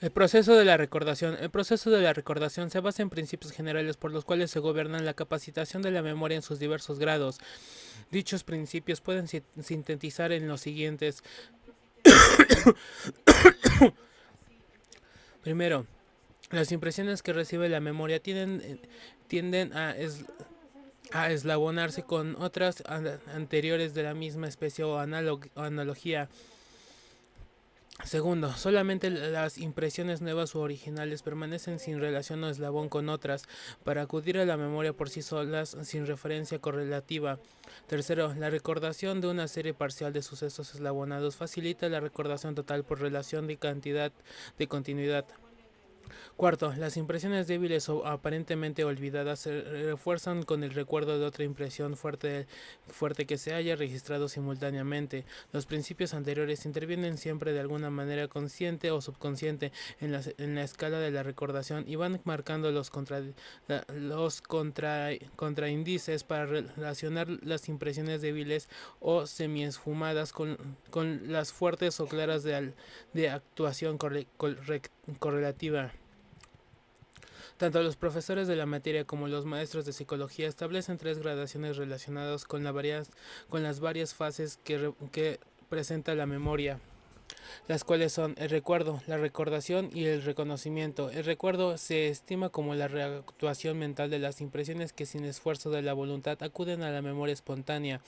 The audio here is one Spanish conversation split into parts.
El proceso de la recordación. El proceso de la recordación se basa en principios generales por los cuales se gobierna la capacitación de la memoria en sus diversos grados. Dichos principios pueden sintetizar en los siguientes. Primero, las impresiones que recibe la memoria tienden a eslabonarse con otras anteriores de la misma especie o analogía. Segundo, solamente las impresiones nuevas u originales permanecen sin relación o eslabón con otras, para acudir a la memoria por sí solas sin referencia correlativa. Tercero, la recordación de una serie parcial de sucesos eslabonados facilita la recordación total por relación de cantidad de continuidad. Cuarto, las impresiones débiles o aparentemente olvidadas se refuerzan con el recuerdo de otra impresión fuerte que se haya registrado simultáneamente. Los principios anteriores intervienen siempre de alguna manera consciente o subconsciente en la escala de la recordación y van marcando contraíndices para relacionar las impresiones débiles o semi-esfumadas con las fuertes o claras de actuación correlativa. Tanto los profesores de la materia como los maestros de psicología establecen tres gradaciones relacionadas con las varias fases que presenta la memoria, las cuales son el recuerdo, la recordación y el reconocimiento. El recuerdo se estima como la reactuación mental de las impresiones que sin esfuerzo de la voluntad acuden a la memoria espontánea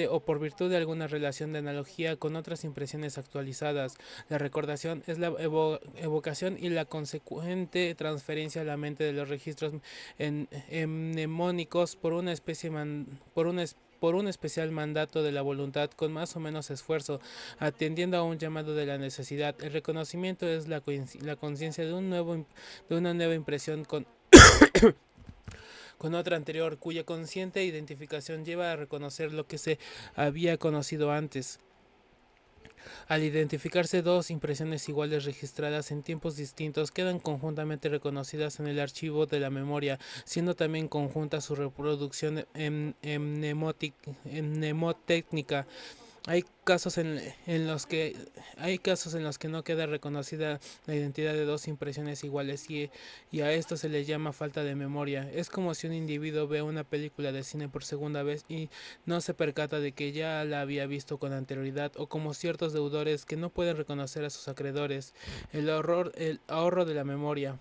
o por virtud de alguna relación de analogía con otras impresiones actualizadas. La recordación es la evocación y la consecuente transferencia a la mente de los registros mnemónicos por un especial mandato de la voluntad con más o menos esfuerzo, atendiendo a un llamado de la necesidad. El reconocimiento es la conciencia de una nueva impresión con otra anterior, cuya consciente identificación lleva a reconocer lo que se había conocido antes. Al identificarse dos impresiones iguales registradas en tiempos distintos, quedan conjuntamente reconocidas en el archivo de la memoria, siendo también conjunta su reproducción mnemotécnica. Hay casos en los que no queda reconocida la identidad de dos impresiones iguales y a esto se le llama falta de memoria. Es como si un individuo ve una película de cine por segunda vez y no se percata de que ya la había visto con anterioridad, o como ciertos deudores que no pueden reconocer a sus acreedores. El ahorro de la memoria.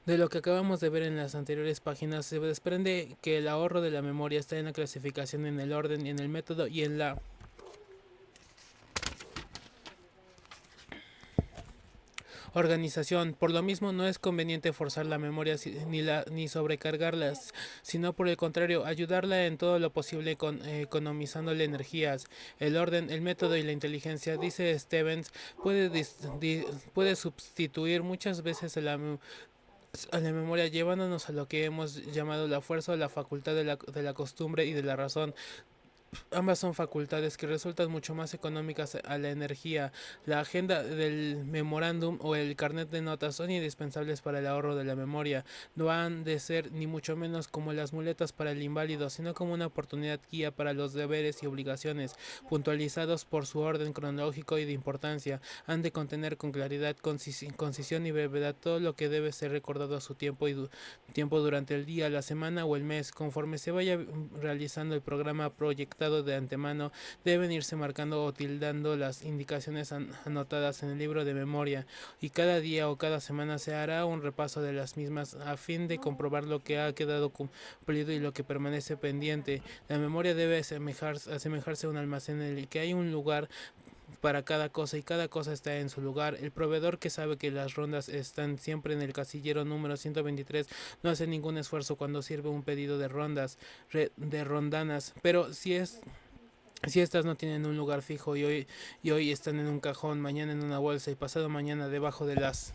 De lo que acabamos de ver en las anteriores páginas, se desprende que el ahorro de la memoria está en la clasificación, en el orden, en el método y en la organización. Por lo mismo, no es conveniente forzar la memoria ni sobrecargarlas, sino por el contrario, ayudarla en todo lo posible economizándole energías. El orden, el método y la inteligencia, dice Stevens, puede sustituir muchas veces a la memoria, llevándonos a lo que hemos llamado la fuerza o la facultad de la costumbre y de la razón. Ambas son facultades que resultan mucho más económicas a la energía. La agenda del memorándum o el carnet de notas son indispensables para el ahorro de la memoria. No han de ser ni mucho menos como las muletas para el inválido, sino como una oportunidad guía para los deberes y obligaciones, puntualizados por su orden cronológico y de importancia. Han de contener con claridad, concisión y brevedad todo lo que debe ser recordado a su tiempo durante el día, la semana o el mes. Conforme se vaya realizando el programa proyectado de antemano, deben irse marcando o tildando las indicaciones anotadas en el libro de memoria, y cada día o cada semana se hará un repaso de las mismas a fin de comprobar lo que ha quedado cumplido y lo que permanece pendiente. La memoria debe asemejarse a un almacén en el que hay un lugar para cada cosa y cada cosa está en su lugar. El proveedor, que sabe que las rondas están siempre en el casillero número 123, no hace ningún esfuerzo cuando sirve un pedido de de rondanas, pero si estas no tienen un lugar fijo y hoy están en un cajón, mañana en una bolsa y pasado mañana debajo de las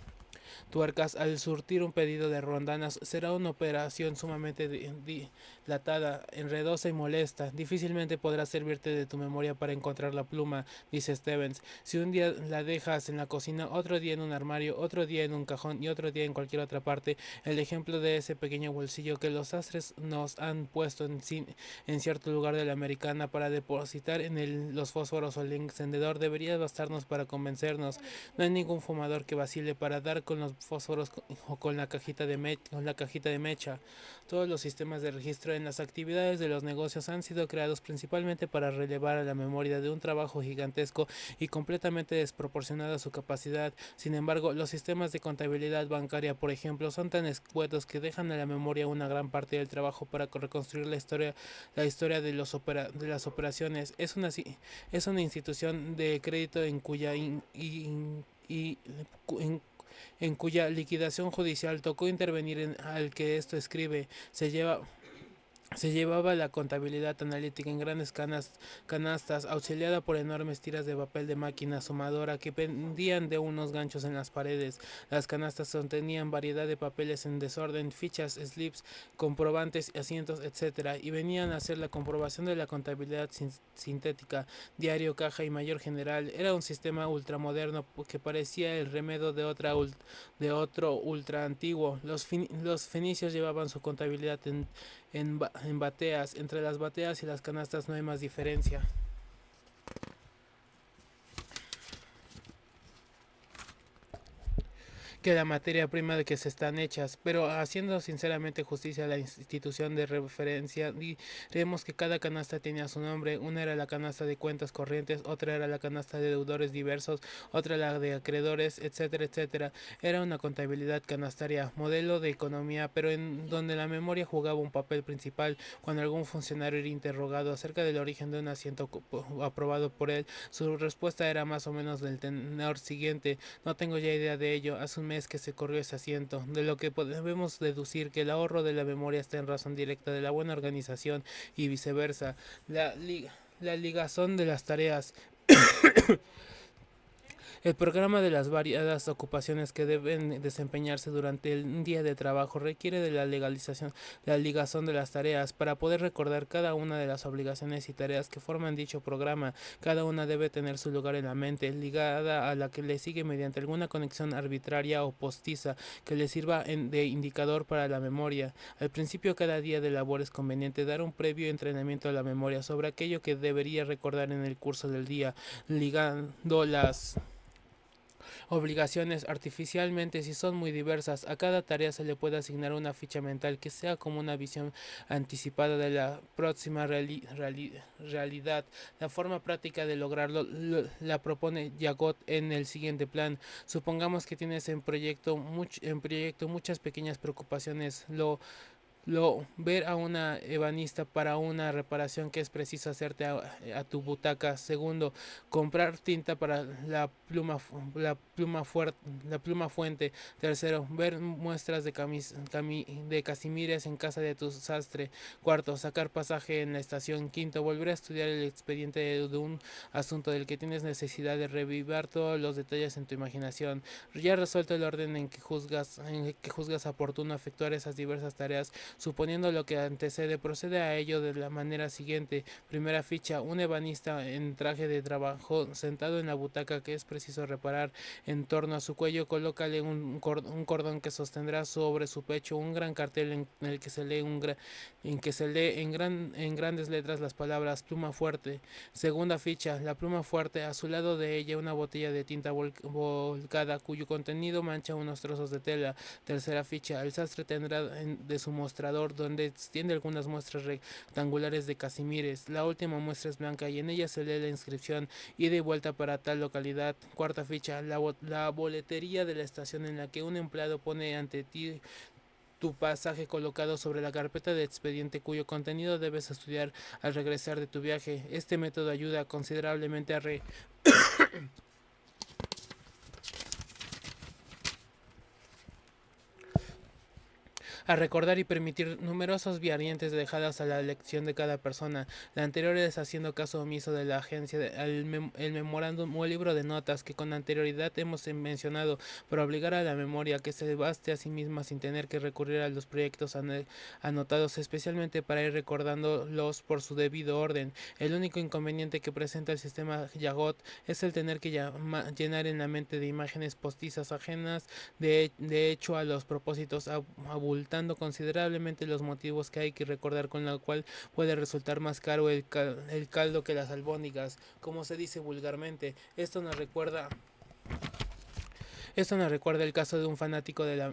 tuercas al surtir un pedido de rondanas. Será una operación sumamente dilatada, enredosa y molesta. Difícilmente podrás servirte de tu memoria para encontrar la pluma, dice Stevens. Si un día la dejas en la cocina, otro día en un armario, otro día en un cajón y otro día en cualquier otra parte, el ejemplo de ese pequeño bolsillo que los sastres nos han puesto en cierto lugar de la americana para depositar en los fósforos o el encendedor debería bastarnos para convencernos. No hay ningún fumador que vacile para dar con los fósforos o con la cajita de mecha. Todos los sistemas de registro en las actividades de los negocios han sido creados principalmente para relevar a la memoria de un trabajo gigantesco y completamente desproporcionado a su capacidad. Sin embargo, los sistemas de contabilidad bancaria, por ejemplo, son tan escuetos que dejan a la memoria una gran parte del trabajo para reconstruir la historia de las operaciones. Es una institución de crédito en cuya liquidación judicial tocó intervenir al que esto escribe. Se llevaba la contabilidad analítica en grandes canastas, auxiliada por enormes tiras de papel de máquina sumadora que pendían de unos ganchos en las paredes. Las canastas contenían variedad de papeles en desorden, fichas, slips, comprobantes, asientos, etc. Y venían a hacer la comprobación de la contabilidad sintética, diario, caja y mayor general. Era un sistema ultramoderno que parecía el remedio de otro ultra antiguo. Los fenicios llevaban su contabilidad en bateas. Entre las bateas y las canastas no hay más diferencia que la materia prima de que se están hechas, pero haciendo sinceramente justicia a la institución de referencia, diremos que cada canasta tenía su nombre. Una era la canasta de cuentas corrientes, otra era la canasta de deudores diversos, otra la de acreedores, etcétera, etcétera. Era una contabilidad canastaria, modelo de economía, pero en donde la memoria jugaba un papel principal. Cuando algún funcionario era interrogado acerca del origen de un asiento aprobado por él, su respuesta era más o menos del tenor siguiente: no tengo ya idea de ello, hace un mes que se corrió ese asiento, de lo que podemos deducir que el ahorro de la memoria está en razón directa de la buena organización y viceversa. La ligazón de las tareas. El programa de las variadas ocupaciones que deben desempeñarse durante el día de trabajo requiere de la ligazón de las tareas. Para poder recordar cada una de las obligaciones y tareas que forman dicho programa, cada una debe tener su lugar en la mente, ligada a la que le sigue mediante alguna conexión arbitraria o postiza que le sirva de indicador para la memoria. Al principio cada día de labor es conveniente dar un previo entrenamiento a la memoria sobre aquello que debería recordar en el curso del día, ligando las obligaciones artificialmente. Si son muy diversas, a cada tarea se le puede asignar una ficha mental que sea como una visión anticipada de la próxima realidad. La forma práctica de lograrlo la propone Jagot en el siguiente plan. Supongamos que tienes en proyecto muchas pequeñas preocupaciones. Ver a una ebanista para una reparación que es preciso hacerte a tu butaca. Segundo, comprar tinta para la pluma fuente. Tercero, ver muestras de casimires en casa de tu sastre. Cuarto, sacar pasaje en la estación. Quinto, volver a estudiar el expediente de un asunto del que tienes necesidad de revivir todos los detalles en tu imaginación. Ya resuelto el orden en que juzgas oportuno efectuar esas diversas tareas, suponiendo lo que antecede, procede a ello de la manera siguiente. Primera ficha: un ebanista en traje de trabajo sentado en la butaca que es preciso reparar. En torno a su cuello colócale un cordón que sostendrá sobre su pecho un gran cartel en el que se lee en grandes letras las palabras pluma fuerte. Segunda ficha: la pluma fuerte, a su lado de ella una botella de tinta volcada cuyo contenido mancha unos trozos de tela. Tercera ficha: el sastre tendrá de su mostrador donde extiende algunas muestras rectangulares de casimires. La última muestra es blanca y en ella se lee la inscripción: ida y vuelta para tal localidad. Cuarta ficha: la boletería de la estación en la que un empleado pone ante ti tu pasaje colocado sobre la carpeta de expediente cuyo contenido debes estudiar al regresar de tu viaje. Este método ayuda considerablemente a recordar y permitir numerosas variantes dejadas a la elección de cada persona. La anterior es haciendo caso omiso de la agencia, el memorándum o el libro de notas que con anterioridad hemos mencionado, para obligar a la memoria que se baste a sí misma sin tener que recurrir a los proyectos anotados especialmente para ir recordándolos por su debido orden. El único inconveniente que presenta el sistema Yagot es el tener que llenar en la mente de imágenes postizas ajenas de hecho a los propósitos, abultando considerablemente los motivos que hay que recordar, con lo cual puede resultar más caro el caldo que las albóndigas, como se dice vulgarmente. Esto nos recuerda el caso de un fanático de la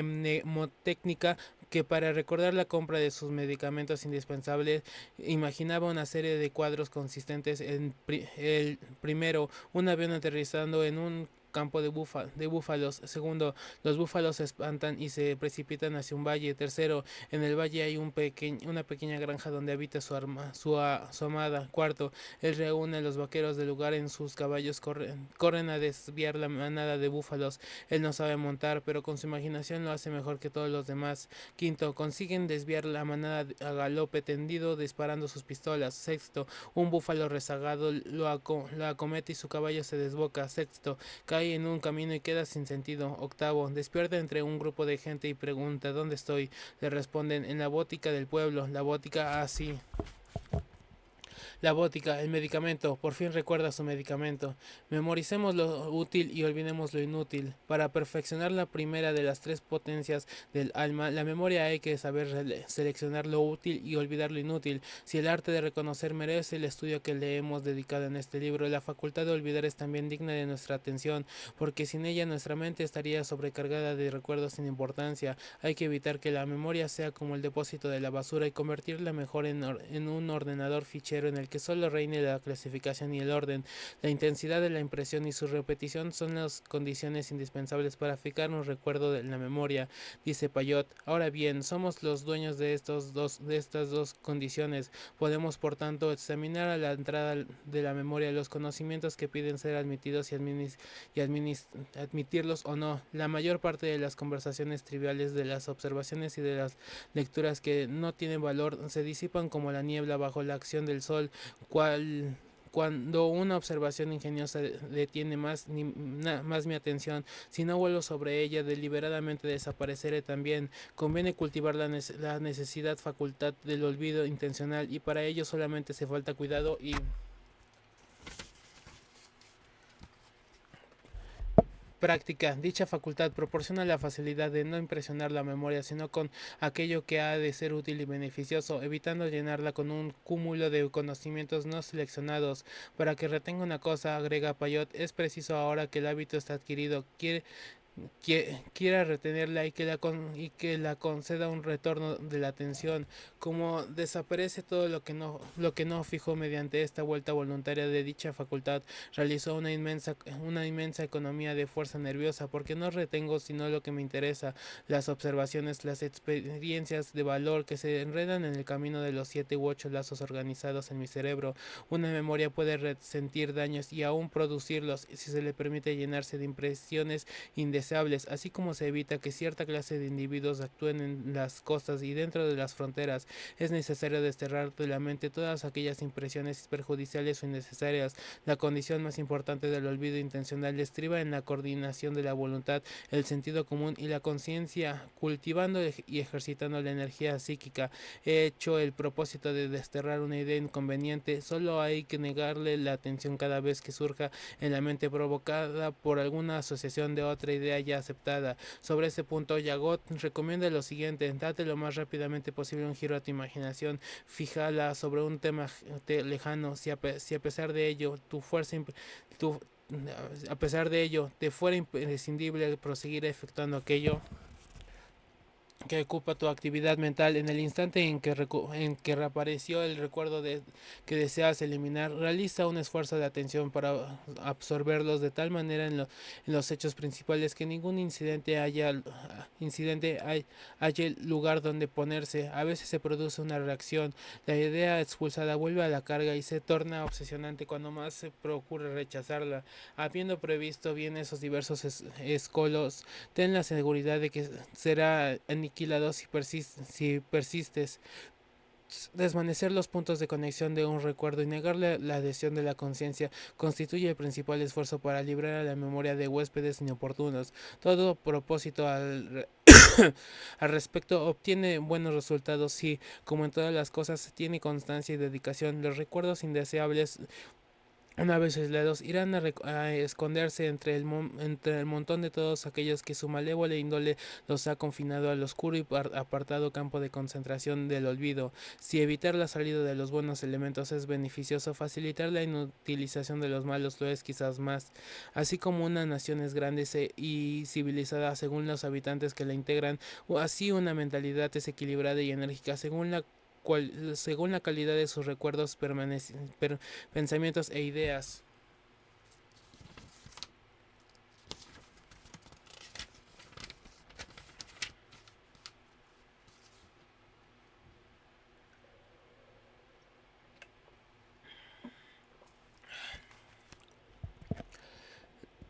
mnemotécnica que para recordar la compra de sus medicamentos indispensables imaginaba una serie de cuadros consistentes en el primero, un avión aterrizando en un campo de búfalos. Segundo, los búfalos se espantan y se precipitan hacia un valle. Tercero, en el valle hay una pequeña granja donde habita su amada. Cuarto, él reúne a los vaqueros del lugar en sus caballos, corren a desviar la manada de búfalos. Él no sabe montar, pero con su imaginación lo hace mejor que todos los demás. Quinto, consiguen desviar la manada a galope tendido disparando sus pistolas. Sexto, un búfalo rezagado lo acomete y su caballo se desboca. Sexto, cae en un camino y queda sin sentido. Octavo, despierta entre un grupo de gente y pregunta ¿dónde estoy? Le responden en la botica del pueblo. La botica así. La bótica, el medicamento, por fin recuerda su medicamento. Memoricemos lo útil y olvidemos lo inútil. Para perfeccionar la primera de las tres potencias del alma, la memoria hay que saber seleccionar lo útil y olvidar lo inútil. Si el arte de reconocer merece el estudio que le hemos dedicado en este libro, la facultad de olvidar es también digna de nuestra atención, porque sin ella nuestra mente estaría sobrecargada de recuerdos sin importancia. Hay que evitar que la memoria sea como el depósito de la basura y convertirla mejor en un ordenador fichero en el que solo reine la clasificación y el orden. La intensidad de la impresión y su repetición son las condiciones indispensables para fijar un recuerdo de la memoria, dice Payot. Ahora bien, somos los dueños de estas dos condiciones. Podemos, por tanto, examinar a la entrada de la memoria los conocimientos que piden ser admitidos y admitirlos o no. La mayor parte de las conversaciones triviales, de las observaciones y de las lecturas que no tienen valor se disipan como la niebla bajo la acción del sol, cuando una observación ingeniosa detiene más mi atención, si no vuelo sobre ella, deliberadamente desapareceré también. Conviene cultivar la necesidad facultad del olvido intencional, y para ello solamente hace falta cuidado y práctica. Dicha facultad proporciona la facilidad de no impresionar la memoria, sino con aquello que ha de ser útil y beneficioso, evitando llenarla con un cúmulo de conocimientos no seleccionados. Para que retenga una cosa, agrega Payot, es preciso ahora que el hábito está adquirido, quiera retenerla y que la conceda un retorno de la atención. Como desaparece todo lo que no fijó mediante esta vuelta voluntaria de dicha facultad, realizó una inmensa economía de fuerza nerviosa, porque no retengo sino lo que me interesa, las observaciones, las experiencias de valor que se enredan en el camino de los 7 u 8 lazos organizados en mi cerebro. Una memoria puede resentir daños y aún producirlos si se le permite llenarse de impresiones indeseables, así como se evita que cierta clase de individuos actúen en las costas y dentro de las fronteras. Es necesario desterrar de la mente todas aquellas impresiones perjudiciales o innecesarias. La condición más importante del olvido intencional estriba en la coordinación de la voluntad, el sentido común y la conciencia, cultivando y ejercitando la energía psíquica. He hecho el propósito de desterrar una idea inconveniente, solo hay que negarle la atención cada vez que surja en la mente, provocada por alguna asociación de otra idea ya aceptada. Sobre este punto, Yagot recomienda lo siguiente: date lo más rápidamente posible un giro a tu imaginación, fíjala sobre un tema lejano. Si a pesar de ello tu, a pesar de ello te fuera imprescindible proseguir efectuando aquello, que ocupa tu actividad mental en el instante en que reapareció el recuerdo que deseas eliminar. Realiza un esfuerzo de atención para absorberlos de tal manera en los hechos principales que ningún incidente haya lugar donde ponerse. A veces se produce una reacción. La idea expulsada vuelve a la carga y se torna obsesionante cuando más se procura rechazarla. Habiendo previsto bien esos diversos escolos, ten la seguridad de que será aniquilado si persistes. Desvanecer los puntos de conexión de un recuerdo y negarle la adhesión de la conciencia constituye el principal esfuerzo para librar a la memoria de huéspedes inoportunos. Todo propósito al respecto obtiene buenos resultados si, como en todas las cosas, se tiene constancia y dedicación. Los recuerdos indeseables, una vez aislados, irán a esconderse entre el montón de todos aquellos que su malévola índole los ha confinado al oscuro y apartado campo de concentración del olvido. Si evitar la salida de los buenos elementos es beneficioso, facilitar la inutilización de los malos lo es quizás más. Así como una nación es grande y civilizada según los habitantes que la integran, o así una mentalidad es equilibrada y enérgica según la calidad de sus recuerdos, pensamientos e ideas.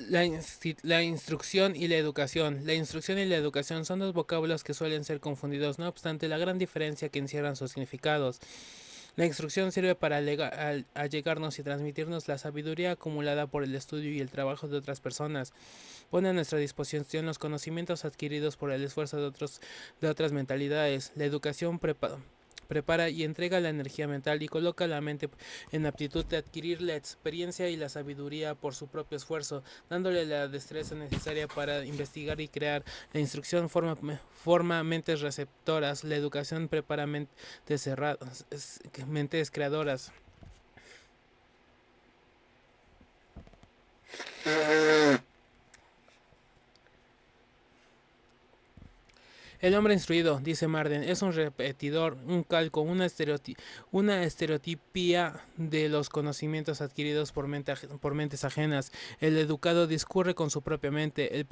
La instrucción y la educación. La instrucción y la educación son dos vocablos que suelen ser confundidos, no obstante la gran diferencia que encierran sus significados. La instrucción sirve para allegarnos y transmitirnos la sabiduría acumulada por el estudio y el trabajo de otras personas. Pone a nuestra disposición los conocimientos adquiridos por el esfuerzo de otras mentalidades. La educación prepara y entrega la energía mental y coloca la mente en aptitud de adquirir la experiencia y la sabiduría por su propio esfuerzo, dándole la destreza necesaria para investigar y crear. La instrucción forma mentes receptoras, la educación prepara mentes creadoras. El hombre instruido, dice Marden, es un repetidor, un calco, una estereotipía de los conocimientos adquiridos por mentes ajenas. El educado discurre con su propia mente. El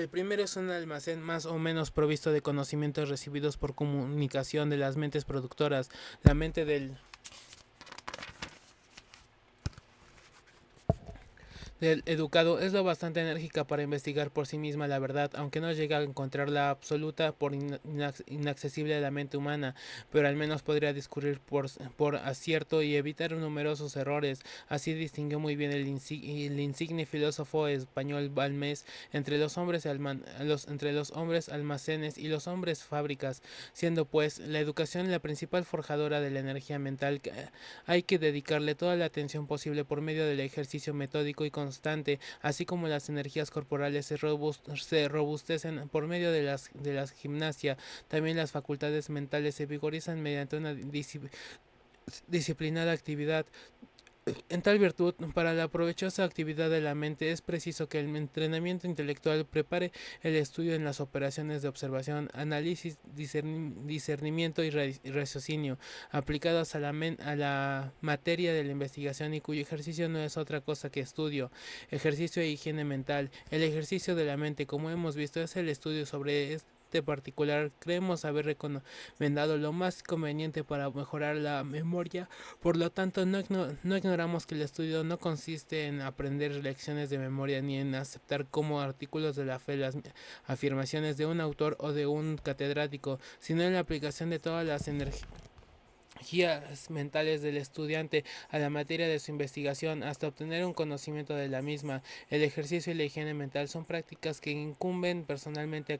primero es un almacén más o menos provisto de conocimientos recibidos por comunicación de las mentes productoras. La mente del educado es lo bastante enérgica para investigar por sí misma la verdad, aunque no llega a encontrarla absoluta por inaccesible a la mente humana, pero al menos podría discurrir por acierto y evitar numerosos errores. Así distinguió muy bien el insigne filósofo español Balmes entre los hombres almacenes y los hombres fábricas, siendo pues la educación la principal forjadora de la energía mental. Hay que dedicarle toda la atención posible por medio del ejercicio metódico y constante, así como las energías corporales se robustecen por medio de la gimnasia. También las facultades mentales se vigorizan mediante una disciplinada actividad. En tal virtud, para la provechosa actividad de la mente es preciso que el entrenamiento intelectual prepare el estudio en las operaciones de observación, análisis, discernimiento y raciocinio, aplicados a la materia de la investigación y cuyo ejercicio no es otra cosa que estudio, ejercicio e higiene mental. El ejercicio de la mente, como hemos visto, es el estudio sobre particular. Creemos haber recomendado lo más conveniente para mejorar la memoria. Por lo tanto, no ignoramos que el estudio no consiste en aprender lecciones de memoria ni en aceptar como artículos de la fe las afirmaciones de un autor o de un catedrático, sino en la aplicación de todas las energías guías mentales del estudiante a la materia de su investigación hasta obtener un conocimiento de la misma. El ejercicio y la higiene mental son prácticas que incumben personalmente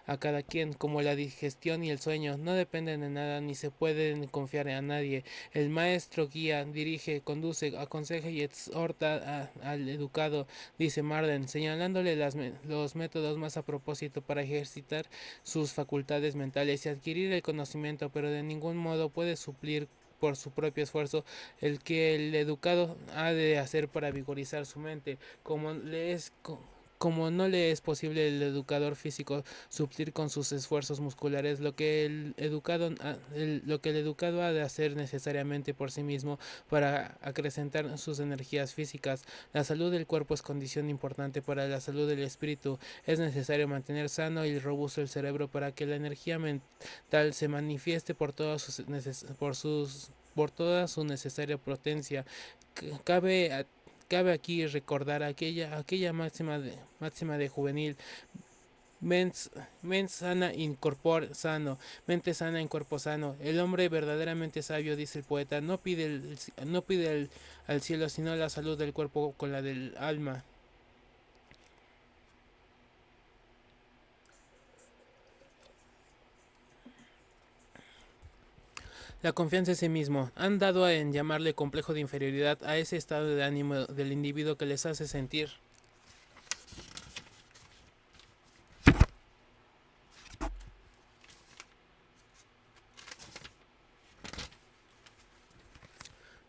a cada quien, como la digestión y el sueño. No dependen de nada ni se pueden confiar a nadie. El maestro guía, dirige, conduce, aconseja y exhorta al educado, dice Marden, señalándole los métodos más a propósito para ejercitar sus facultades mentales y adquirir el conocimiento, pero de ningún modo puede suplir por su propio esfuerzo el que el educado ha de hacer para vigorizar su mente, como le es Como no le es posible al educador físico suplir con sus esfuerzos musculares lo que el educado ha de hacer necesariamente por sí mismo para acrecentar sus energías físicas, la salud del cuerpo es condición importante para la salud del espíritu. Es necesario mantener sano y robusto el cerebro para que la energía mental se manifieste por toda su necesaria potencia. Cabe Cabe aquí recordar aquella máxima de juvenil, mens, mens sana in corpore sano, mente sana en cuerpo sano. El hombre verdaderamente sabio, dice el poeta, no pide al cielo sino la salud del cuerpo con la del alma. La confianza en sí mismo. Han dado en llamarle complejo de inferioridad a ese estado de ánimo del individuo que les hace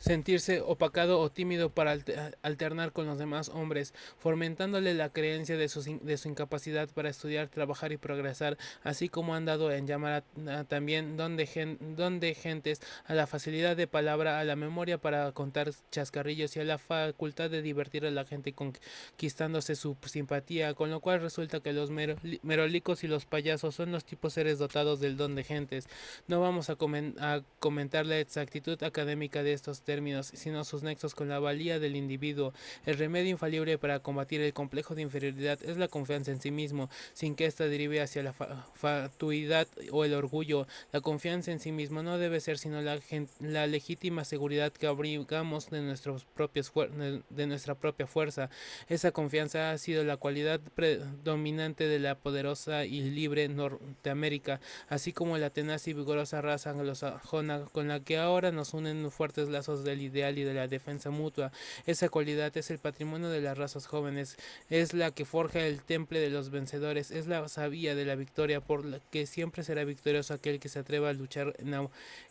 sentirse opacado o tímido para alternar con los demás hombres, fomentándole la creencia de su incapacidad para estudiar, trabajar y progresar, así como han dado en llamar también don de gentes a la facilidad de palabra, a la memoria para contar chascarrillos y a la facultad de divertir a la gente conquistándose su simpatía, con lo cual resulta que los merolicos y los payasos son los tipos seres dotados del don de gentes. No vamos a comentar la exactitud académica de estos términos, sino sus nexos con la valía del individuo. El remedio infalible para combatir el complejo de inferioridad es la confianza en sí mismo, sin que ésta derive hacia la fatuidad o el orgullo. La confianza en sí mismo no debe ser sino la legítima seguridad que abrigamos de nuestra propia fuerza. Esa confianza ha sido la cualidad predominante de la poderosa y libre Norteamérica, así como la tenaz y vigorosa raza anglosajona con la que ahora nos unen fuertes lazos del ideal y de la defensa mutua. Esa cualidad es el patrimonio de las razas jóvenes, es la que forja el temple de los vencedores, es la savia de la victoria, por la que siempre será victorioso aquel que se atreva a luchar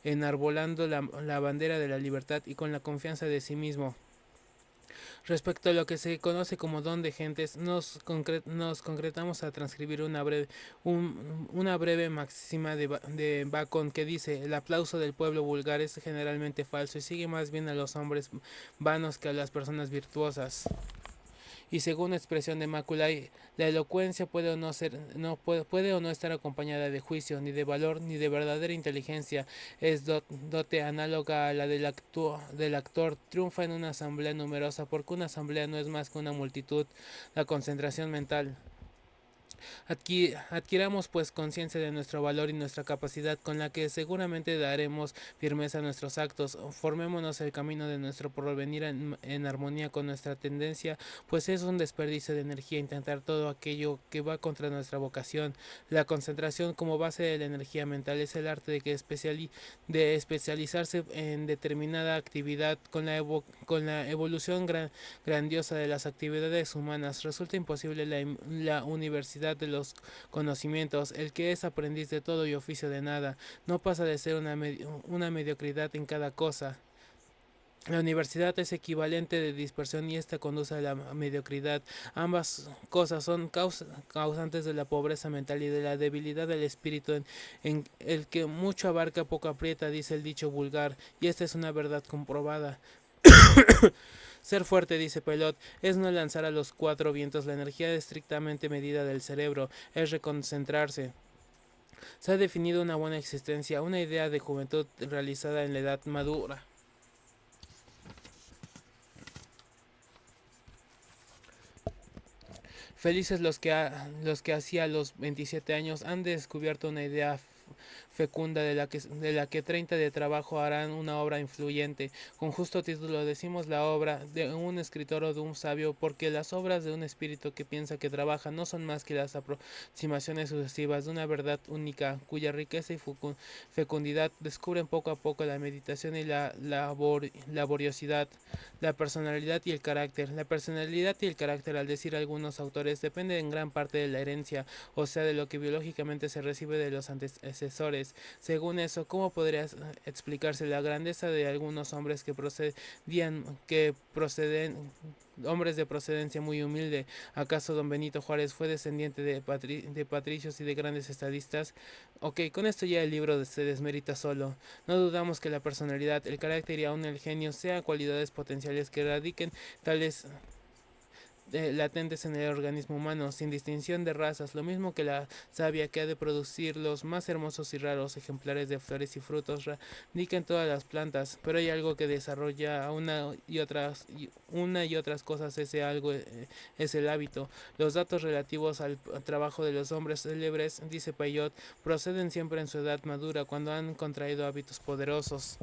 enarbolando la bandera de la libertad y con la confianza de sí mismo. Respecto a lo que se conoce como don de gentes, nos concretamos a transcribir una breve máxima de Bacon que dice: el aplauso del pueblo vulgar es generalmente falso y sigue más bien a los hombres vanos que a las personas virtuosas. Y según expresión de Macaulay, la elocuencia puede o no estar acompañada de juicio, ni de valor, ni de verdadera inteligencia. Es dote análoga a la del actor. Triunfa en una asamblea numerosa, porque una asamblea no es más que una multitud. La concentración mental. Adquiramos pues conciencia de nuestro valor y nuestra capacidad, con la que seguramente daremos firmeza a nuestros actos. Formémonos el camino de nuestro porvenir en armonía con nuestra tendencia, pues es un desperdicio de energía intentar todo aquello que va contra nuestra vocación. La concentración como base de la energía mental es el arte de especializarse en determinada actividad. Con la evolución grandiosa de las actividades humanas resulta imposible la universidad de los conocimientos. El que es aprendiz de todo y oficio de nada no pasa de ser una mediocridad en cada cosa. La universidad es equivalente de dispersión y esta conduce a la mediocridad. Ambas cosas son causantes de la pobreza mental y de la debilidad del espíritu. En el que mucho abarca poco aprieta, dice el dicho vulgar, y esta es una verdad comprobada. Ser fuerte, dice Pelot, es no lanzar a los cuatro vientos la energía estrictamente medida del cerebro, es reconcentrarse. Se ha definido una buena existencia, una idea de juventud realizada en la edad madura. Felices los que hacia los 27 años han descubierto una idea fecunda de la que 30 de trabajo harán una obra influyente. Con justo título decimos la obra de un escritor o de un sabio, porque las obras de un espíritu que piensa que trabaja no son más que las aproximaciones sucesivas de una verdad única, cuya riqueza y fecundidad descubren poco a poco la meditación y la laboriosidad, la personalidad y el carácter. La personalidad y el carácter, al decir algunos autores, dependen en gran parte de la herencia, o sea, de lo que biológicamente se recibe de los antecesores. materiales. Según eso, ¿cómo podrías explicarse la grandeza de algunos hombres que proceden hombres de procedencia muy humilde? ¿Acaso don Benito Juárez fue descendiente de patricios y de grandes estadistas? Ok, con esto ya el libro se desmerita solo. No dudamos que la personalidad, el carácter y aún el genio sean cualidades potenciales que radiquen tales latentes en el organismo humano, sin distinción de razas, lo mismo que la savia que ha de producir los más hermosos y raros ejemplares de flores y frutos radica en todas las plantas, pero hay algo que desarrolla una y otras cosas, ese algo es el hábito. Los datos relativos al trabajo de los hombres célebres, dice Payot, proceden siempre en su edad madura, cuando han contraído hábitos poderosos.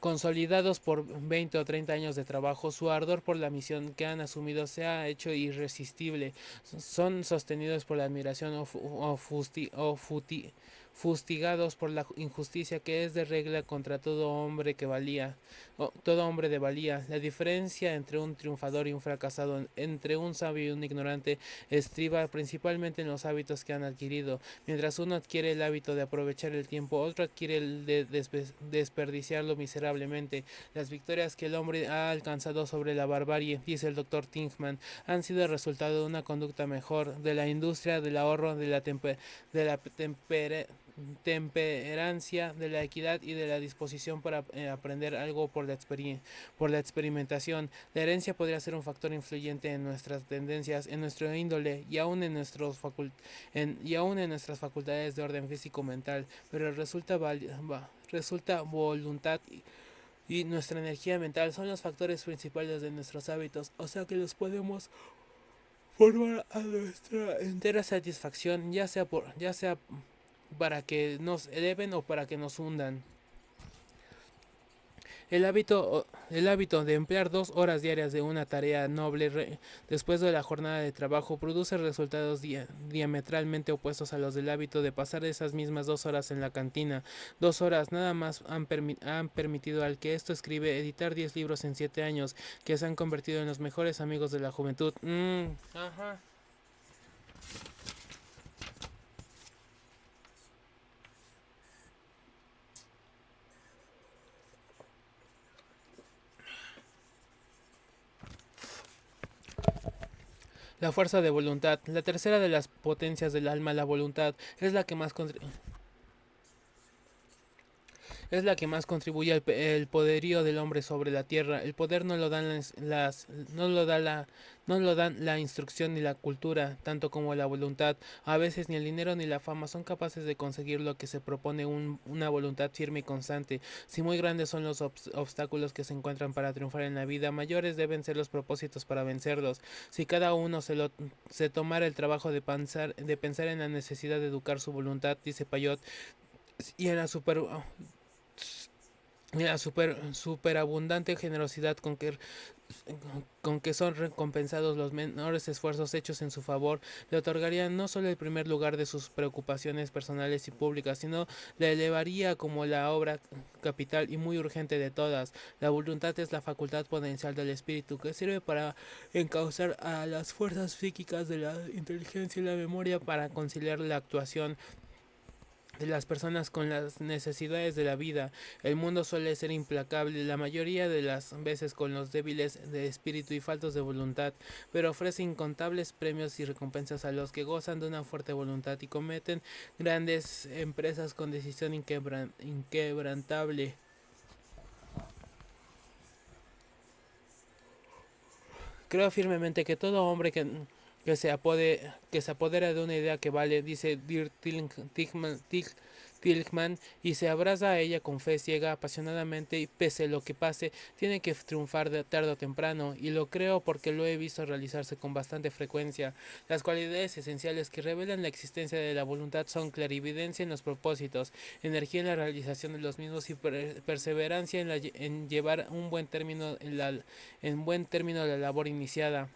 Consolidados por 20 o 30 años de trabajo, su ardor por la misión que han asumido se ha hecho irresistible. Son sostenidos por la admiración fustigados por la injusticia que es de regla contra todo hombre de valía. La diferencia entre un triunfador y un fracasado, entre un sabio y un ignorante, estriba principalmente en los hábitos que han adquirido. Mientras uno adquiere el hábito de aprovechar el tiempo, otro adquiere el de desperdiciarlo miserablemente. Las victorias que el hombre ha alcanzado sobre la barbarie, dice el doctor Tinkman, han sido el resultado de una conducta mejor, de la industria, del ahorro, de la temperancia, de la equidad y de la disposición para aprender algo por la experimentación. La herencia podría ser un factor influyente en nuestras tendencias, en nuestro índole y aún en nuestras facultades de orden físico-mental, pero resulta voluntad y nuestra energía mental son los factores principales de nuestros hábitos, o sea que los podemos formar a nuestra entera satisfacción, ya sea para que nos eleven o para que nos hundan. El hábito de emplear 2 horas diarias de una tarea noble después de la jornada de trabajo produce resultados diametralmente opuestos a los del hábito de pasar esas mismas 2 horas en la cantina. 2 horas nada más han permitido al que esto escribe editar 10 libros en 7 años, que se han convertido en los mejores amigos de la juventud. Ajá. La fuerza de voluntad. La tercera de las potencias del alma, la voluntad, es la que más contribuye al el poderío del hombre sobre la tierra. El poder no lo dan no lo da no lo dan la instrucción ni la cultura, tanto como la voluntad. A veces ni el dinero ni la fama son capaces de conseguir lo que se propone una voluntad firme y constante. Si muy grandes son los obstáculos que se encuentran para triunfar en la vida, mayores deben ser los propósitos para vencerlos. Si cada uno se tomara el trabajo de pensar en la necesidad de educar su voluntad, dice Payot, y en la superabundante generosidad con que son recompensados los menores esfuerzos hechos en su favor, le otorgarían no solo el primer lugar de sus preocupaciones personales y públicas, sino le elevaría como la obra capital y muy urgente de todas. La voluntad es la facultad potencial del espíritu que sirve para encauzar a las fuerzas psíquicas de la inteligencia y la memoria para conciliar la actuación de las personas con las necesidades de la vida. El mundo suele ser implacable la mayoría de las veces con los débiles de espíritu y faltos de voluntad, pero ofrece incontables premios y recompensas a los que gozan de una fuerte voluntad y cometen grandes empresas con decisión inquebrantable. Creo firmemente que todo hombre que se apodera de una idea que vale, dice Tilgman, y se abraza a ella con fe ciega, apasionadamente, y pese lo que pase, tiene que triunfar de tarde o temprano, y lo creo porque lo he visto realizarse con bastante frecuencia. Las cualidades esenciales que revelan la existencia de la voluntad son clarividencia en los propósitos, energía en la realización de los mismos y perseverancia en llevar en buen término la labor iniciada.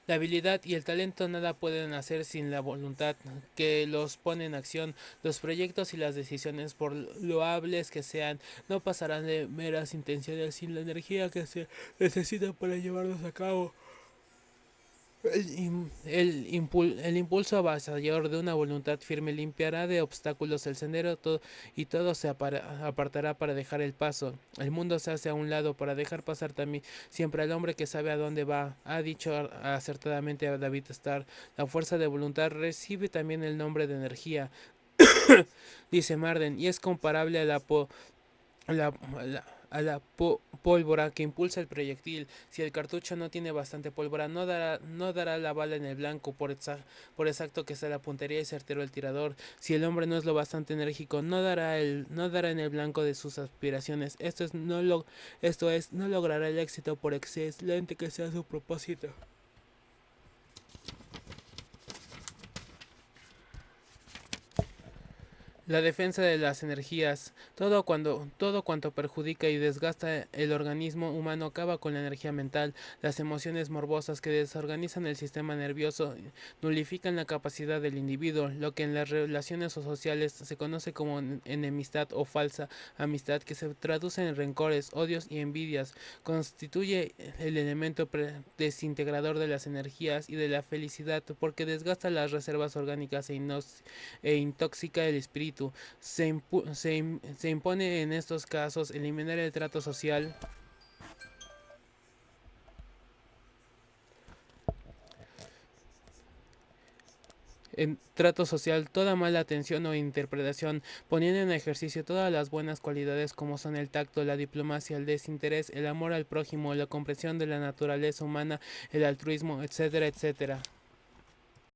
La habilidad y el talento nada pueden hacer sin la voluntad que los pone en acción. Los proyectos y las decisiones, por loables que sean, no pasarán de meras intenciones sin la energía que se necesita para llevarlos a cabo. El impulso avasallador de una voluntad firme limpiará de obstáculos el sendero y todo se apartará para dejar el paso. El mundo se hace a un lado para dejar pasar también siempre al hombre que sabe a dónde va. Ha dicho acertadamente a David Starr, la fuerza de voluntad recibe también el nombre de energía, dice Marden, y es comparable a la, pólvora que impulsa el proyectil. Si el cartucho no tiene bastante pólvora, no dará la bala en el blanco, por exacto que sea la puntería y certero el tirador. Si el hombre no es lo bastante enérgico, no dará en el blanco de sus aspiraciones. Esto es, no logrará el éxito por excelente que sea su propósito. La defensa de las energías. Todo cuanto perjudica y desgasta el organismo humano acaba con la energía mental. Las emociones morbosas que desorganizan el sistema nervioso nulifican la capacidad del individuo, lo que en las relaciones sociales se conoce como enemistad o falsa amistad, que se traduce en rencores, odios y envidias. Constituye el elemento desintegrador de las energías y de la felicidad porque desgasta las reservas orgánicas e intoxica el espíritu. Se impone en estos casos eliminar el trato social. En trato social toda mala atención o interpretación, poniendo en ejercicio todas las buenas cualidades como son el tacto, la diplomacia, el desinterés, el amor al prójimo, la comprensión de la naturaleza humana, el altruismo, etcétera, etcétera.